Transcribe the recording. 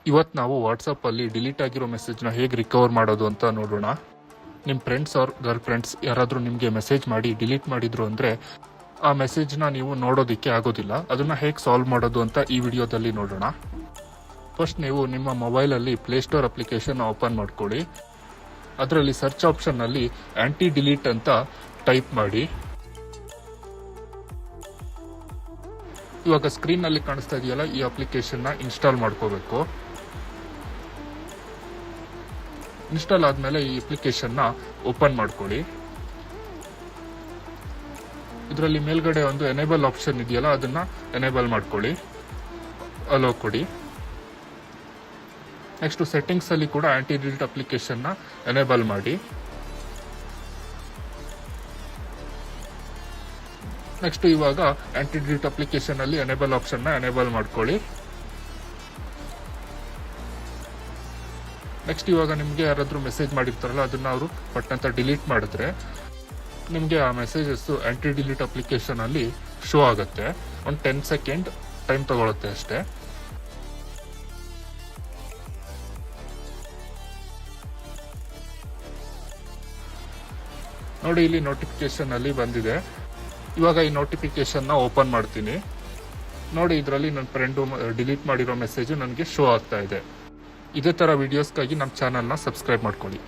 ಇವತ್ತು ನಾವು ವಾಟ್ಸಪ್ಪಲ್ಲಿ ಡಿಲೀಟ್ ಆಗಿರೋ ಮೆಸೇಜ್ನ ಹೇಗೆ ರಿಕವರ್ ಮಾಡೋದು ಅಂತ ನೋಡೋಣ. ನಿಮ್ಮ ಫ್ರೆಂಡ್ಸ್ ಆರ್ ಗರ್ಲ್ ಫ್ರೆಂಡ್ಸ್ ಯಾರಾದರೂ ನಿಮಗೆ ಮೆಸೇಜ್ ಮಾಡಿ ಡಿಲೀಟ್ ಮಾಡಿದ್ರು ಅಂದರೆ ಆ ಮೆಸೇಜ್ನ ನೀವು ನೋಡೋದಕ್ಕೆ ಆಗೋದಿಲ್ಲ. ಅದನ್ನು ಹೇಗೆ ಸಾಲ್ವ್ ಮಾಡೋದು ಅಂತ ಈ ವಿಡಿಯೋದಲ್ಲಿ ನೋಡೋಣ. ಫಸ್ಟ್ ನೀವು ನಿಮ್ಮ ಮೊಬೈಲಲ್ಲಿ ಪ್ಲೇಸ್ಟೋರ್ ಅಪ್ಲಿಕೇಶನ್ ಓಪನ್ ಮಾಡ್ಕೊಳ್ಳಿ. ಅದರಲ್ಲಿ ಸರ್ಚ್ ಆಪ್ಷನ್ನಲ್ಲಿ ಆ್ಯಂಟಿ ಡಿಲೀಟ್ ಅಂತ ಟೈಪ್ ಮಾಡಿ. ಇವಾಗ ಸ್ಕ್ರೀನ್ನಲ್ಲಿ ಕಾಣಿಸ್ತಾ ಇದೆಯಲ್ಲ, ಈ ಅಪ್ಲಿಕೇಶನ್ನ ಇನ್ಸ್ಟಾಲ್ ಮಾಡ್ಕೋಬೇಕು. ಇನ್ಸ್ಟಾಲ್ ಆದಮೇಲೆ ಈ ಅಪ್ಲಿಕೇಶನ್ನ ಓಪನ್ ಮಾಡ್ಕೊಳ್ಳಿ. ಇದರಲ್ಲಿ ಮೇಲ್ಗಡೆ ಒಂದು ಎನೇಬಲ್ ಆಪ್ಷನ್ ಇದೆಯಲ್ಲ, ಅದನ್ನ ಎನೇಬಲ್ ಮಾಡ್ಕೊಳ್ಳಿ, ಅಲೋ ಕೊಡಿ. ನೆಕ್ಸ್ಟ್ ಸೆಟ್ಟಿಂಗ್ಸ್ ಅಲ್ಲಿ ಕೂಡ ಆಂಟಿ ಡಿಲೀಟ್ ಅಪ್ಲಿಕೇಶನ್ನ ಎನೇಬಲ್ ಮಾಡಿ. ನೆಕ್ಸ್ಟ್ ಇವಾಗ ಆಂಟಿ ಡಿಲೀಟ್ ಅಪ್ಲಿಕೇಶನ್ ಅಲ್ಲಿ ಎನೇಬಲ್ ಆಪ್ಷನ್ನ ಎನೇಬಲ್ ಮಾಡ್ಕೊಳ್ಳಿ. ನೆಕ್ಸ್ಟ್ ಇವಾಗ ನಿಮಗೆ ಯಾರಾದರೂ ಮೆಸೇಜ್ ಮಾಡಿರ್ತಾರಲ್ಲ, ಅದನ್ನ ಅವರು ಪಟ್ಟಂತ ಡಿಲೀಟ್ ಮಾಡಿದ್ರೆ ನಿಮಗೆ ಆ ಮೆಸೇಜಸ್ ಆಂಟಿ ಡಿಲೀಟ್ ಅಪ್ಲಿಕೇಶನ್ ಅಲ್ಲಿ ಶೋ ಆಗುತ್ತೆ. ಒಂದು 10 ಸೆಕೆಂಡ್ ಟೈಮ್ ತಗೊಳುತ್ತೆ ಅಷ್ಟೇ. ನೋಡಿ, ಇಲ್ಲಿ ನೋಟಿಫಿಕೇಶನ್ ಅಲ್ಲಿ ಬಂದಿದೆ. ಇವಾಗ ಈ ನೋಟಿಫಿಕೇಶನ್ನ ಓಪನ್ ಮಾಡ್ತೀನಿ. ನೋಡಿ, ಇದರಲ್ಲಿ ನನ್ನ ಫ್ರೆಂಡು ಡಿಲೀಟ್ ಮಾಡಿರೋ ಮೆಸೇಜು ನನಗೆ ಶೋ ಆಗ್ತಾ ಇದೆ. ಇದೇ ಥರ ವಿಡಿಯೋಸ್ಗಾಗಿ ನಮ್ಮ ಚಾನಲ್ನ ಸಬ್ಸ್ಕ್ರೈಬ್ ಮಾಡ್ಕೊಳ್ಳಿ.